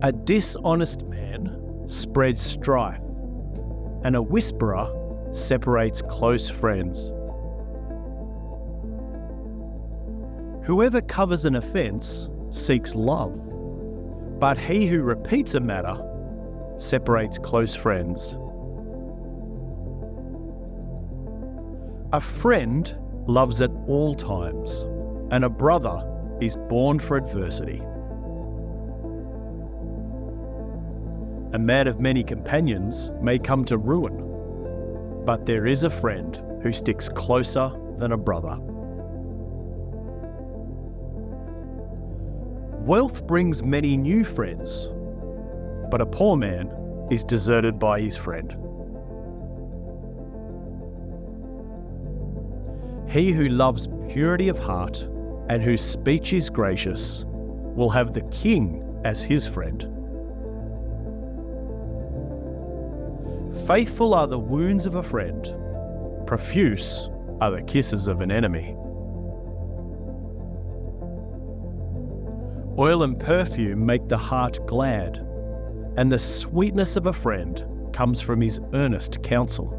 A dishonest man spreads strife, and a whisperer separates close friends. Whoever covers an offence seeks love, but he who repeats a matter separates close friends. A friend loves at all times, and a brother is born for adversity. A man of many companions may come to ruin, but there is a friend who sticks closer than a brother. Wealth brings many new friends, but a poor man is deserted by his friend. He who loves purity of heart and whose speech is gracious will have the king as his friend. Faithful are the wounds of a friend, profuse are the kisses of an enemy. Oil and perfume make the heart glad, and the sweetness of a friend comes from his earnest counsel.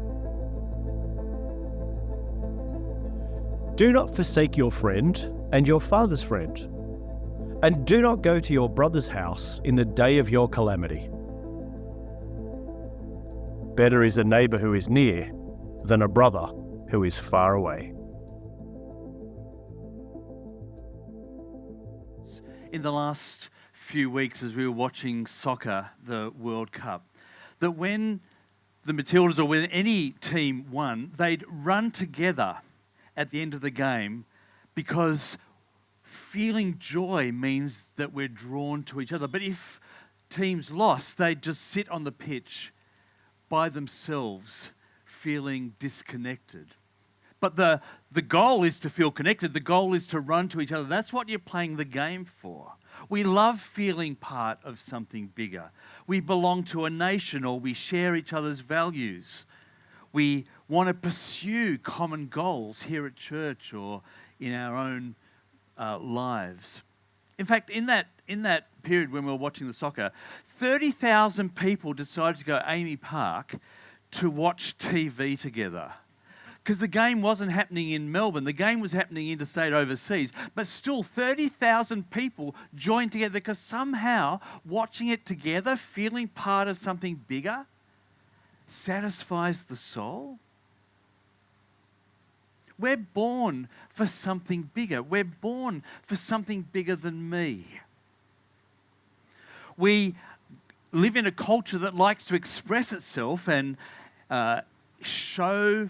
Do not forsake your friend and your father's friend, and do not go to your brother's house in the day of your calamity. Better is a neighbour who is near than a brother who is far away. In the last few weeks, as we were watching soccer, the World Cup, that when the Matildas or when any team won, they'd run together at the end of the game, because feeling joy means that we're drawn to each other. But if teams lost, they'd just sit on the pitch by themselves, feeling disconnected. But the goal is to feel connected. The goal is to run to each other. That's what you're playing the game for. We love feeling part of something bigger. We belong to a nation, or we share each other's values. We want to pursue common goals here at church or in our own lives. In fact, in that period when we were watching the soccer, 30,000 people decided to go to Amy Park to watch TV together. Because the game wasn't happening in Melbourne, the game was happening interstate overseas, but still 30,000 people joined together because somehow watching it together, feeling part of something bigger, satisfies the soul. We're born for something bigger. We're born for something bigger than me. We live in a culture that likes to express itself and show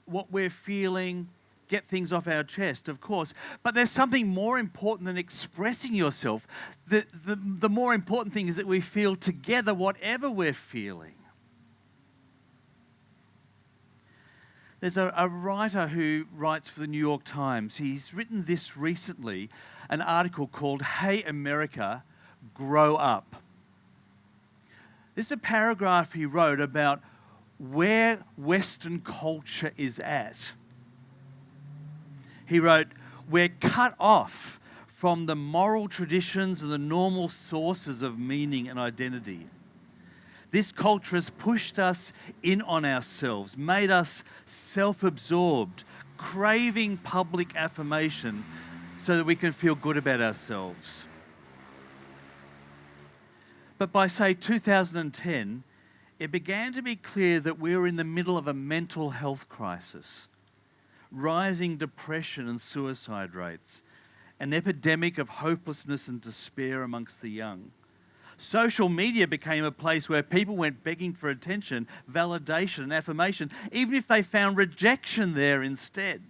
what we're feeling, get things off our chest, of course. But there's something more important than expressing yourself. The more important thing is that we feel together whatever we're feeling. There's a writer who writes for the New York Times. He's written this recently, an article called "Hey America, Grow Up." This is a paragraph he wrote about where Western culture is at. He wrote, "We're cut off from the moral traditions and the normal sources of meaning and identity. This culture has pushed us in on ourselves, made us self-absorbed, craving public affirmation so that we can feel good about ourselves." But by, say, 2010, it began to be clear that we were in the middle of a mental health crisis, rising depression and suicide rates, an epidemic of hopelessness and despair amongst the young. Social media became a place where people went begging for attention, validation, and affirmation, even if they found rejection there instead.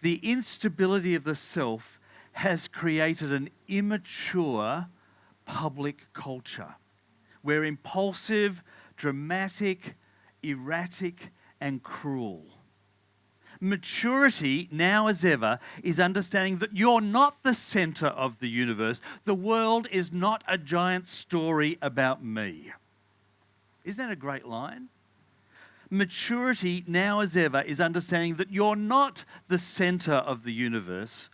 The instability of the self has created an immature public culture where impulsive, dramatic, erratic, and cruel. Maturity, now as ever, is understanding that you're not the center of the universe. The world is not a giant story about me. Isn't that a great line? Maturity, now as ever, is understanding that you're not the center of the universe.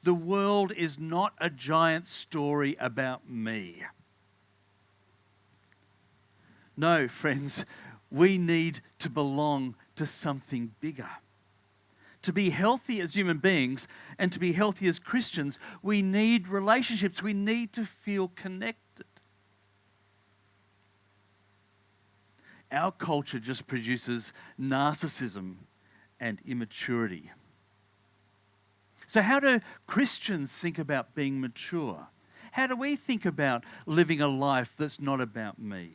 The world is not a giant story about me. No, friends, we need to belong to something bigger. To be healthy as human beings and to be healthy as Christians, we need relationships. We need to feel connected. Our culture just produces narcissism and immaturity. So how do Christians think about being mature? How do we think about living a life that's not about me?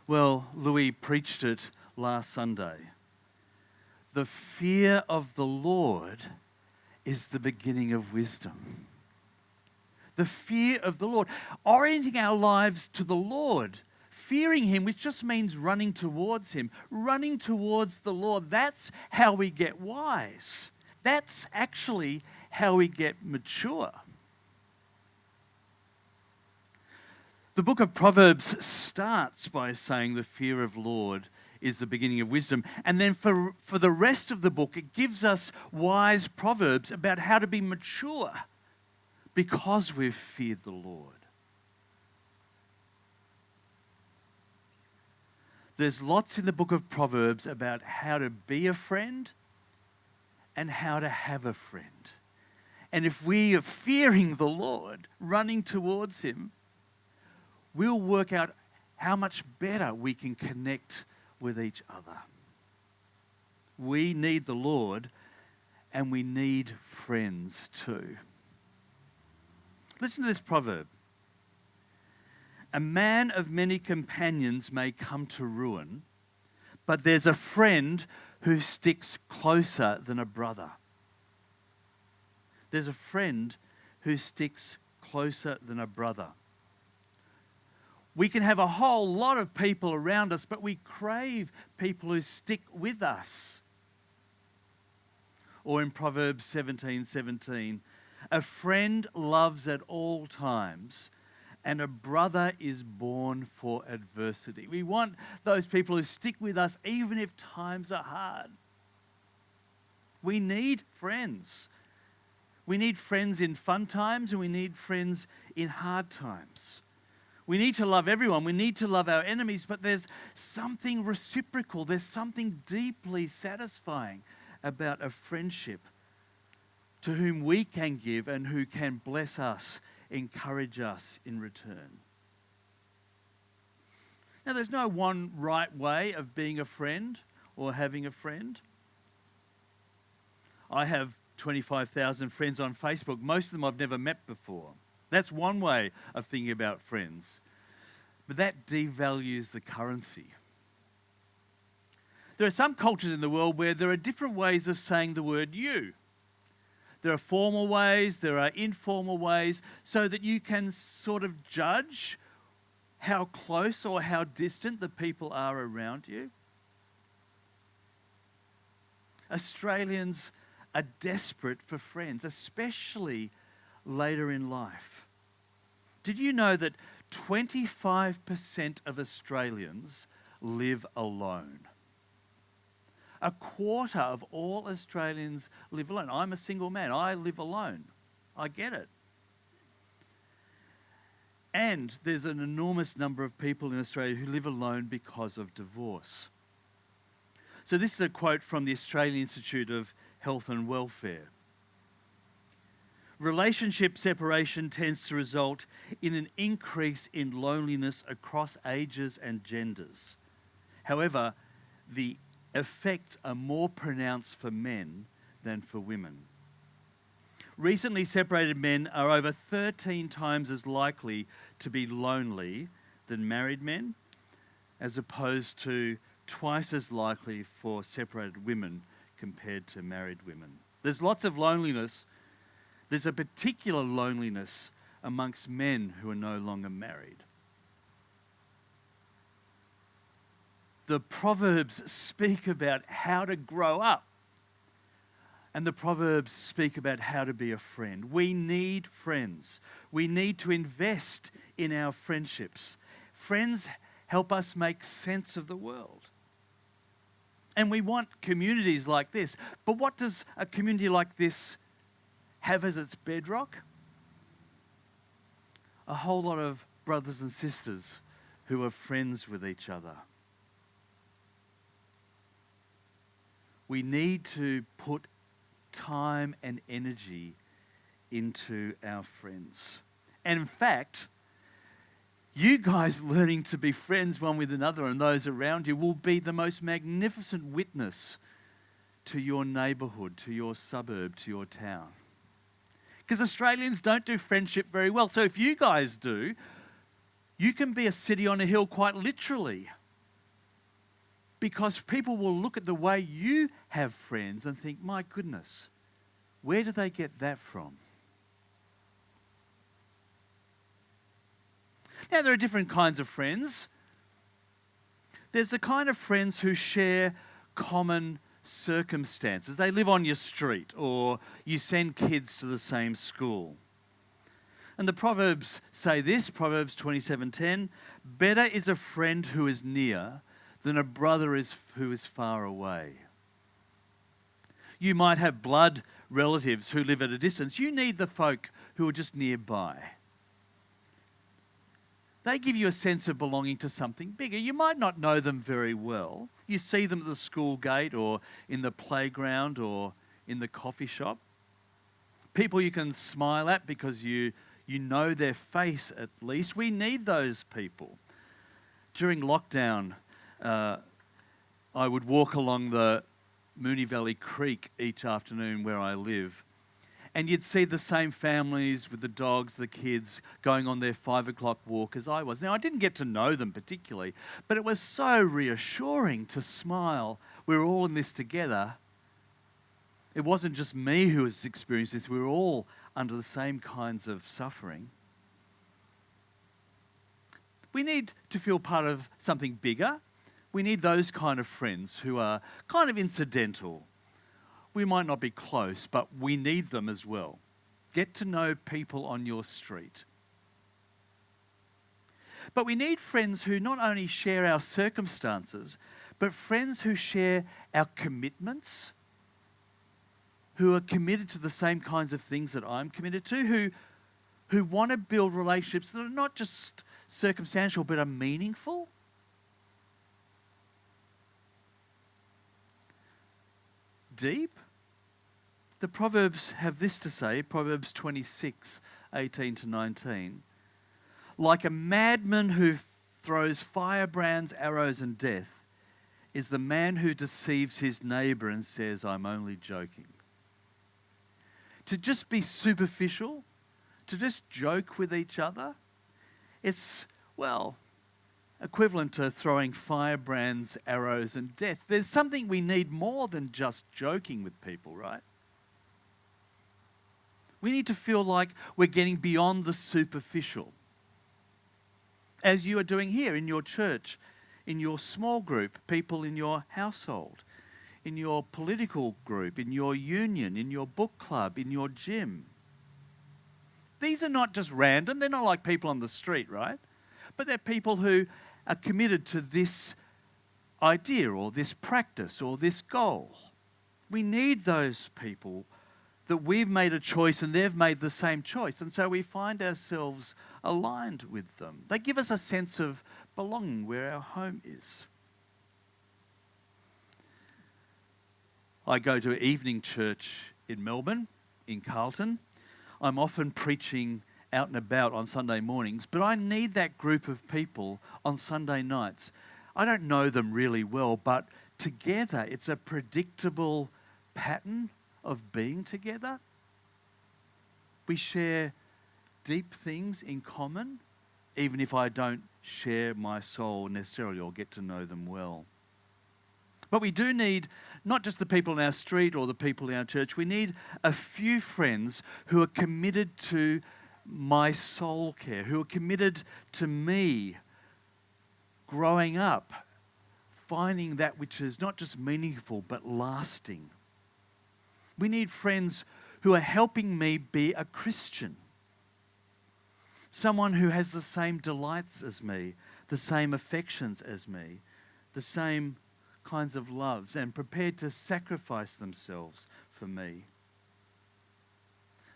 Well, Louis preached it last Sunday. The fear of the Lord is the beginning of wisdom. The fear of the Lord, orienting our lives to the Lord, fearing Him, which just means running towards Him, running towards the Lord. That's how we get wise. That's actually how we get mature. The book of Proverbs starts by saying the fear of the Lord is the beginning of wisdom. And then for the rest of the book, it gives us wise proverbs about how to be mature because we've feared the Lord. There's lots in the book of Proverbs about how to be a friend and how to have a friend. And if we are fearing the Lord, running towards Him, we'll work out how much better we can connect with each other. We need the Lord and we need friends too. Listen to this proverb. A man of many companions may come to ruin, but there's a friend who sticks closer than a brother. There's a friend who sticks closer than a brother. We can have a whole lot of people around us, but we crave people who stick with us. Or in Proverbs 17:17, a friend loves at all times, and a brother is born for adversity. We want those people who stick with us even if times are hard. We need friends. We need friends in fun times and we need friends in hard times. We need to love everyone. We need to love our enemies, but there's something reciprocal. There's something deeply satisfying about a friendship to whom we can give and who can bless us, encourage us in return. Now, there's no one right way of being a friend or having a friend. I have 25,000 friends on Facebook. Most of them I've never met before. That's one way of thinking about friends. But that devalues the currency. There are some cultures in the world where there are different ways of saying the word you. There are formal ways, there are informal ways, so that you can sort of judge how close or how distant the people are around you. Australians are desperate for friends, especially later in life. Did you know that 25% of Australians live alone? A quarter of all Australians live alone. I'm a single man. I live alone. I get it. And there's an enormous number of people in Australia who live alone because of divorce. So this is a quote from the Australian Institute of Health and Welfare. Relationship separation tends to result in an increase in loneliness across ages and genders. However, the effects are more pronounced for men than for women. Recently separated men are over 13 times as likely to be lonely than married men, as opposed to twice as likely for separated women compared to married women. There's lots of loneliness. There's a particular loneliness amongst men who are no longer married. The Proverbs speak about how to grow up. And the Proverbs speak about how to be a friend. We need friends. We need to invest in our friendships. Friends help us make sense of the world. And we want communities like this. But what does a community like this have as its bedrock? A whole lot of brothers and sisters who are friends with each other. We need to put time and energy into our friends. And in fact, you guys learning to be friends one with another and those around you will be the most magnificent witness to your neighbourhood, to your suburb, to your town. Because Australians don't do friendship very well. So if you guys do, you can be a city on a hill quite literally. Because people will look at the way you have friends and think, my goodness, where do they get that from? Now, there are different kinds of friends. There's the kind of friends who share common circumstances. They live on your street, or you send kids to the same school. And the Proverbs say this, Proverbs 27:10, better is a friend who is near than a brother who is far away. You might have blood relatives who live at a distance. You need the folk who are just nearby. They give you a sense of belonging to something bigger. You might not know them very well. You see them at the school gate or in the playground or in the coffee shop. People you can smile at because you know their face at least. We need those people. During lockdown, I would walk along the Moonee Valley Creek each afternoon where I live. And you'd see the same families with the dogs, the kids, going on their 5 o'clock walk as I was. Now, I didn't get to know them particularly, but it was so reassuring to smile. We're all in this together. It wasn't just me who was experiencing this. We were all under the same kinds of suffering. We need to feel part of something bigger. We need those kind of friends who are kind of incidental. We might not be close, but we need them as well. Get to know people on your street. But we need friends who not only share our circumstances, but friends who share our commitments, who are committed to the same kinds of things that I'm committed to, who want to build relationships that are not just circumstantial, but are meaningful. Deep. The Proverbs have this to say, Proverbs 26:18-19. Like a madman who throws firebrands, arrows, and death is the man who deceives his neighbour and says, I'm only joking. To just be superficial, to just joke with each other, it's, well, equivalent to throwing firebrands, arrows, and death. There's something we need more than just joking with people, right? We need to feel like we're getting beyond the superficial. As you are doing here in your church, in your small group, people in your household, in your political group, in your union, in your book club, in your gym. These are not just random. They're not like people on the street, right? But they're people who are committed to this idea or this practice or this goal. We need those people that we've made a choice and they've made the same choice. And so we find ourselves aligned with them. They give us a sense of belonging where our home is. I go to evening church in Melbourne, in Carlton. I'm often preaching out and about on Sunday mornings, but I need that group of people on Sunday nights. I don't know them really well, but together it's a predictable pattern of being together. We share deep things in common, even if I don't share my soul necessarily or get to know them well. But we do need not just the people in our street or the people in our church. We need a few friends who are committed to my soul care, who are committed to me growing up, finding that which is not just meaningful but lasting. We need friends who are helping me be a Christian. Someone who has the same delights as me, the same affections as me, the same kinds of loves, and prepared to sacrifice themselves for me.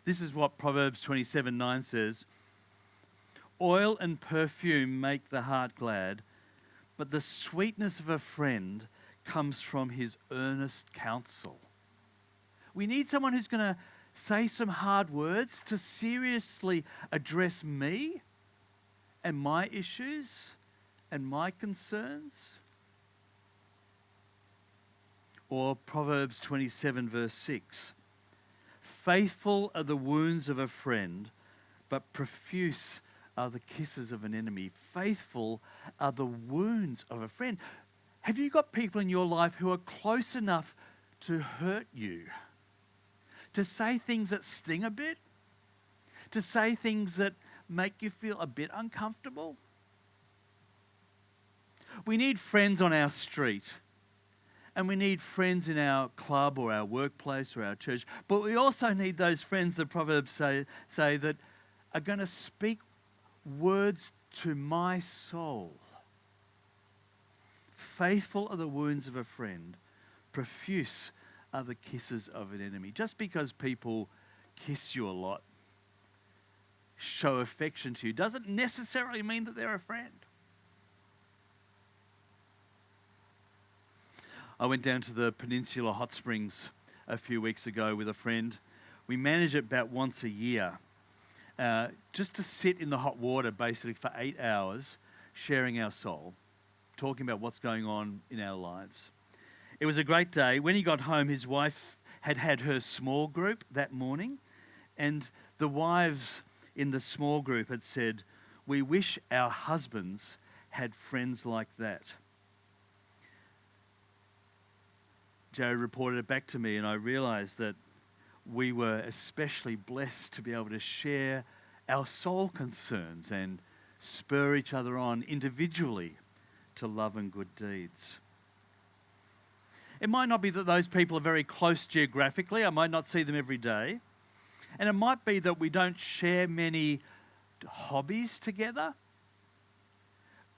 This is what Proverbs 27:9 says. Oil and perfume make the heart glad, but the sweetness of a friend comes from his earnest counsel. We need someone who's going to say some hard words to seriously address me and my issues and my concerns. Or Proverbs 27 verse 6. Faithful are the wounds of a friend, but profuse are the kisses of an enemy. Faithful are the wounds of a friend. Have you got people in your life who are close enough to hurt you? To say things that sting a bit? To say things that make you feel a bit uncomfortable? We need friends on our street. And we need friends in our club or our workplace or our church. But we also need those friends, the Proverbs say that are going to speak words to my soul. Faithful are the wounds of a friend. Profuse are the kisses of an enemy. Just because people kiss you a lot, show affection to you, doesn't necessarily mean that they're a friend. I went down to the Peninsula Hot Springs a few weeks ago with a friend. We manage it about once a year, just to sit in the hot water basically for 8 hours, sharing our soul, talking about what's going on in our lives. It was a great day. When he got home, his wife had had her small group that morning, and the wives in the small group had said, "We wish our husbands had friends like that." Joe reported it back to me, and I realized that we were especially blessed to be able to share our soul concerns and spur each other on individually to love and good deeds. It might not be that those people are very close geographically. I might not see them every day. And it might be that we don't share many hobbies together,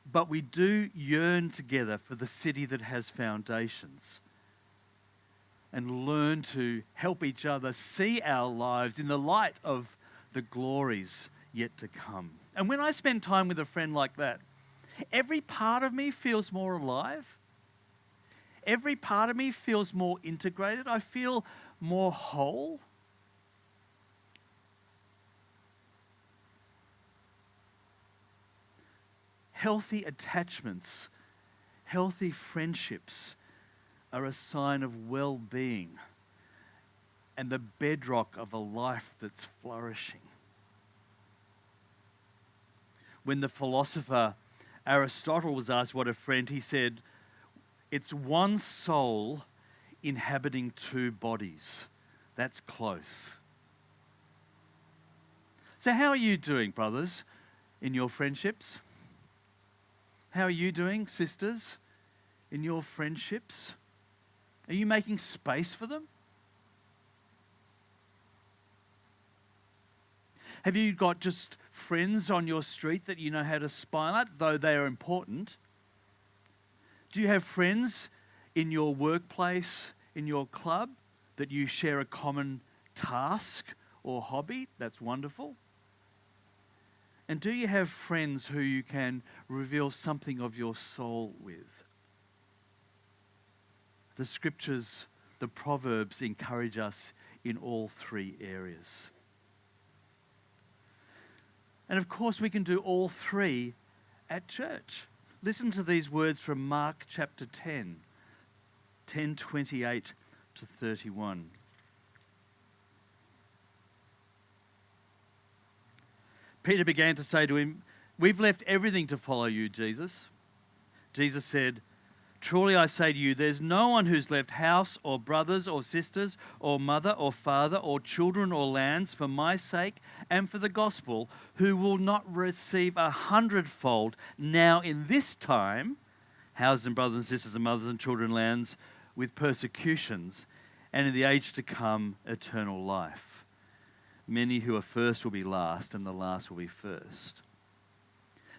but we do yearn together for the city that has foundations and learn to help each other see our lives in the light of the glories yet to come. And when I spend time with a friend like that, every part of me feels more alive. Every part of me feels more integrated. I feel more whole. Healthy attachments, healthy friendships are a sign of well-being and the bedrock of a life that's flourishing. When the philosopher Aristotle was asked what a friend, he said, "It's one soul inhabiting two bodies." That's close. So how are you doing, brothers, in your friendships? How are you doing, sisters, in your friendships? Are you making space for them? Have you got just friends on your street that you know how to smile at, though they are important? Do you have friends in your workplace, in your club, that you share a common task or hobby? That's wonderful. And do you have friends who you can reveal something of your soul with? The scriptures, the Proverbs encourage us in all three areas. And of course, we can do all three at church. Listen to these words from Mark chapter 10, 10:28 to 31. Peter began to say to him, "We've left everything to follow you, Jesus." Jesus said, "Truly I say to you, there's no one who's left house or brothers or sisters or mother or father or children or lands for my sake and for the gospel who will not receive 100-fold now in this time, houses and brothers and sisters and mothers and children, lands with persecutions, and in the age to come, eternal life. Many who are first will be last, and the last will be first."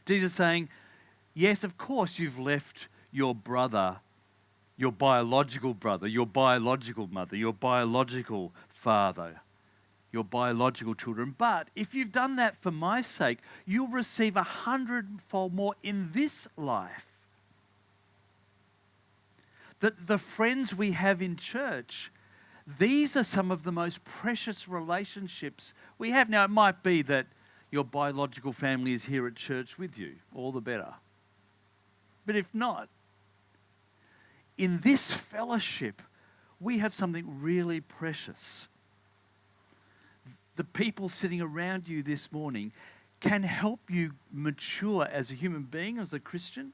Jesus is saying, yes, of course you've left your brother, your biological brother, your biological mother, your biological father, your biological children. But if you've done that for my sake, you'll receive 100-fold more in this life. That the friends we have in church, these are some of the most precious relationships we have. Now, it might be that your biological family is here at church with you, all the better. But if not, in this fellowship, we have something really precious. The people sitting around you this morning can help you mature as a human being, as a Christian,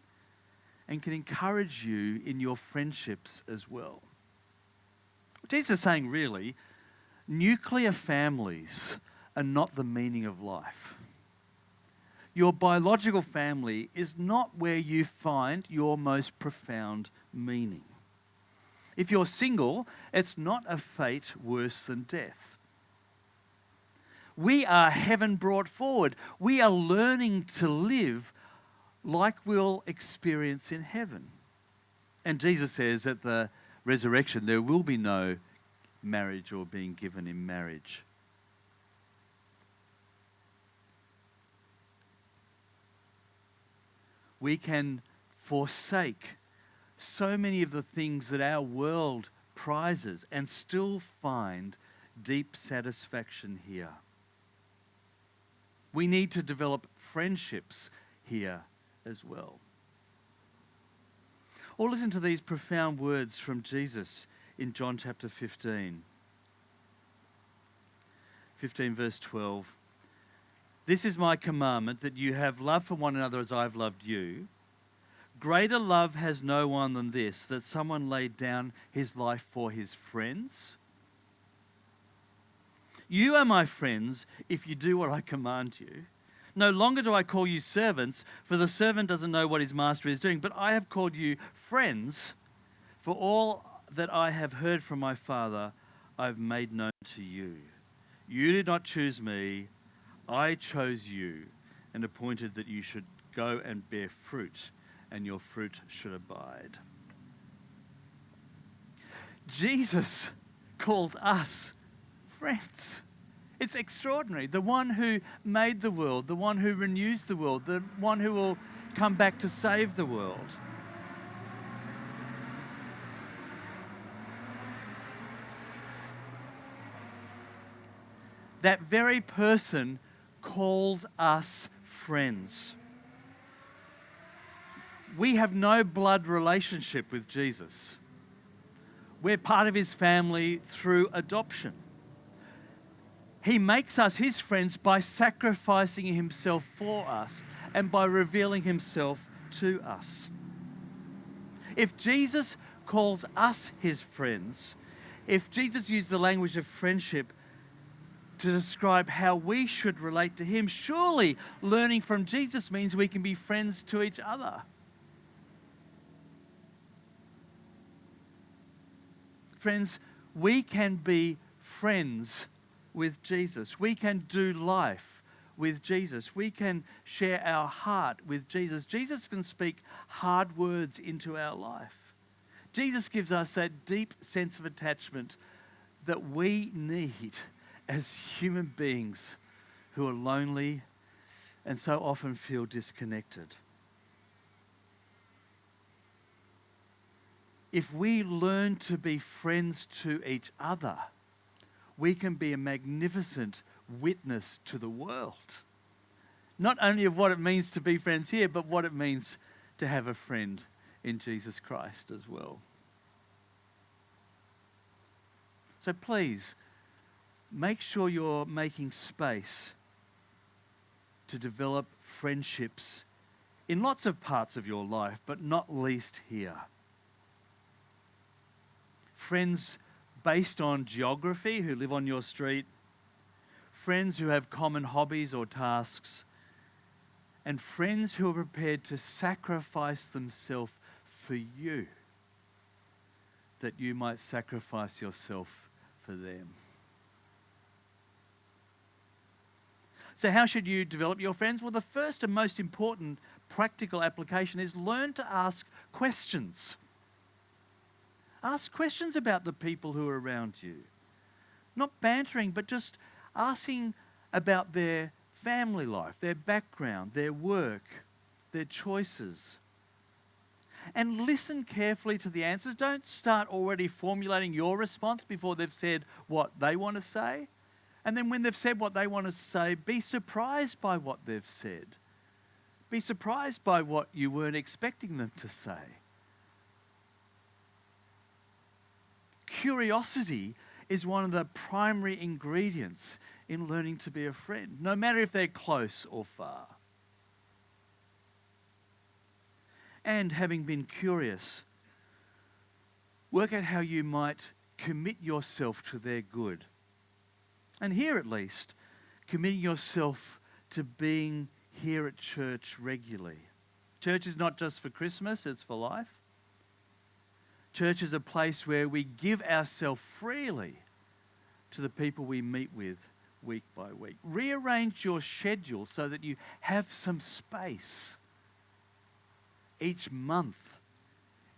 and can encourage you in your friendships as well. Jesus is saying, really, nuclear families are not the meaning of life. Your biological family is not where you find your most profound meaning. If you're single, it's not a fate worse than death. We are heaven brought forward. We are learning to live like we'll experience in heaven. And Jesus says at the resurrection, there will be no marriage or being given in marriage. We can forsake so many of the things that our world prizes and still find deep satisfaction here. We need to develop friendships here as well. Or listen to these profound words from Jesus in John chapter 15. 15 verse 12. This is my commandment, that you have love for one another as I've loved you. Greater love has no one than this, that someone laid down his life for his friends. You are my friends if you do what I command you. No longer do I call you servants, for the servant doesn't know what his master is doing, but I have called you friends, for all that I have heard from my Father I've made known to you. You did not choose me, I chose you and appointed that you should go and bear fruit, and your fruit should abide. Jesus calls us friends. It's extraordinary. The one who made the world, the one who renews the world, the one who will come back to save the world. That very person calls us friends. We have no blood relationship with Jesus. We're part of his family through adoption. He makes us his friends by sacrificing himself for us and by revealing himself to us. If Jesus calls us his friends, if Jesus used the language of friendship to describe how we should relate to him, surely learning from Jesus means we can be friends to each other. Friends, we can be friends with Jesus. We can do life with Jesus. We can share our heart with Jesus. Jesus can speak hard words into our life. Jesus gives us that deep sense of attachment that we need as human beings who are lonely and so often feel disconnected. If we learn to be friends to each other, we can be a magnificent witness to the world. Not only of what it means to be friends here, but what it means to have a friend in Jesus Christ as well. So please, make sure you're making space to develop friendships in lots of parts of your life, but not least here. Friends based on geography who live on your street, friends who have common hobbies or tasks, and friends who are prepared to sacrifice themselves for you, that you might sacrifice yourself for them. So how should you develop your friends? Well, the first and most important practical application is learn to ask questions. Ask questions about the people who are around you. Not bantering, but just asking about their family life, their background, their work, their choices. And listen carefully to the answers. Don't start already formulating your response before they've said what they want to say. And then when they've said what they want to say, be surprised by what they've said. Be surprised by what you weren't expecting them to say. Curiosity is one of the primary ingredients in learning to be a friend, no matter if they're close or far. And having been curious, work out how you might commit yourself to their good. And here at least, committing yourself to being here at church regularly. Church is not just for Christmas, it's for life. Church is a place where we give ourselves freely to the people we meet with week by week. Rearrange your schedule so that you have some space each month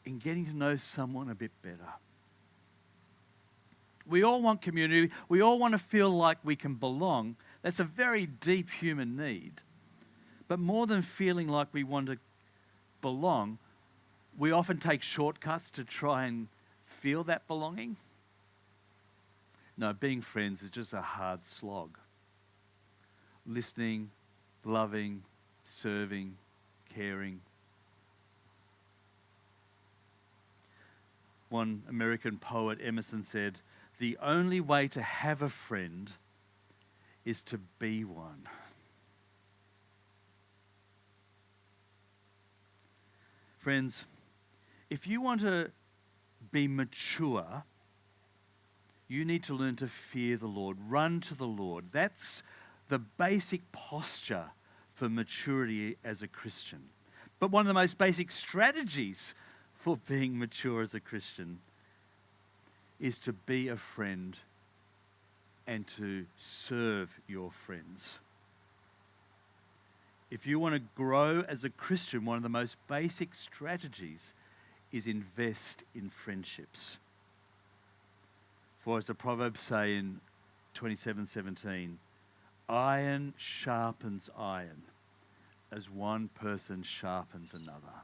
in getting to know someone a bit better. We all want community. We all want to feel like we can belong. That's a very deep human need. But more than feeling like we want to belong, we often take shortcuts to try and feel that belonging. No, being friends is just a hard slog. Listening, loving, serving, caring. One American poet, Emerson, said, "The only way to have a friend is to be one." Friends, if you want to be mature, you need to learn to fear the Lord, run to the Lord. That's the basic posture for maturity as a Christian. But one of the most basic strategies for being mature as a Christian is to be a friend and to serve your friends. If you want to grow as a Christian, one of the most basic strategies is invest in friendships. For as the Proverbs say in 27:17, iron sharpens iron as one person sharpens another.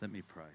Let me pray.